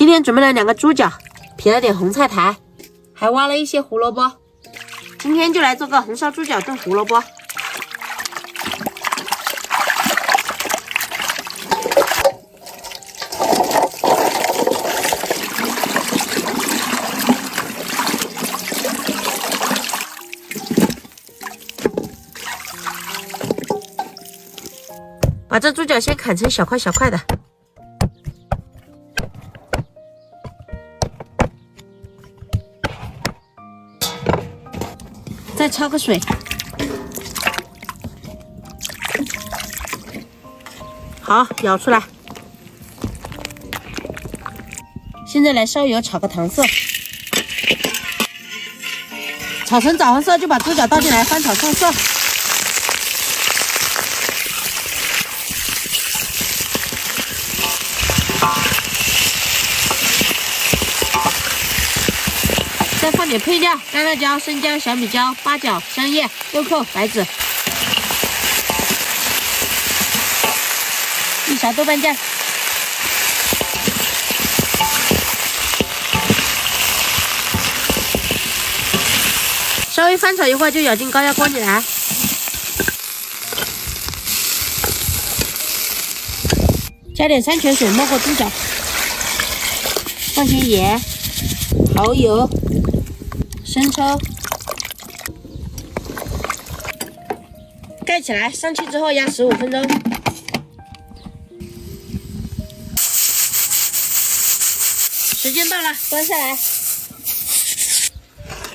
今天准备了2个猪脚，撇了点红菜苔，还挖了一些胡萝卜。今天就来做个红烧猪脚炖胡萝卜。把这猪脚先砍成小块小块的。再焯个水，好，舀出来。现在来烧油炒个糖色，炒成枣红色就把猪脚倒进来翻炒上色。再放点配料：干辣椒、生姜、小米椒、八角、香叶、豆蔻、白芷，1勺豆瓣酱，稍微翻炒一会儿就舀进高压锅里来。加点山泉水没过猪脚，放些盐、蚝油、生抽，盖起来，上气之后压15分钟。时间到了，端下来。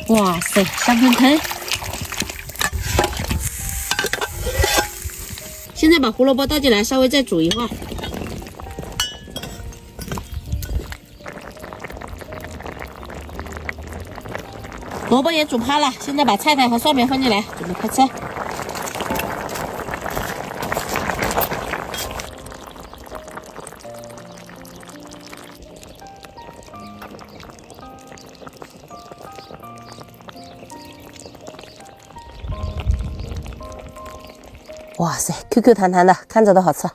哇塞，香喷喷！现在把胡萝卜倒进来，稍微再煮一会儿。萝卜也煮趴了，现在把菜苔和蒜苗放进来，准备开吃。哇塞 ，Q 弹弹的，看着都好吃。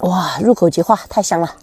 哇，入口即化，太香了。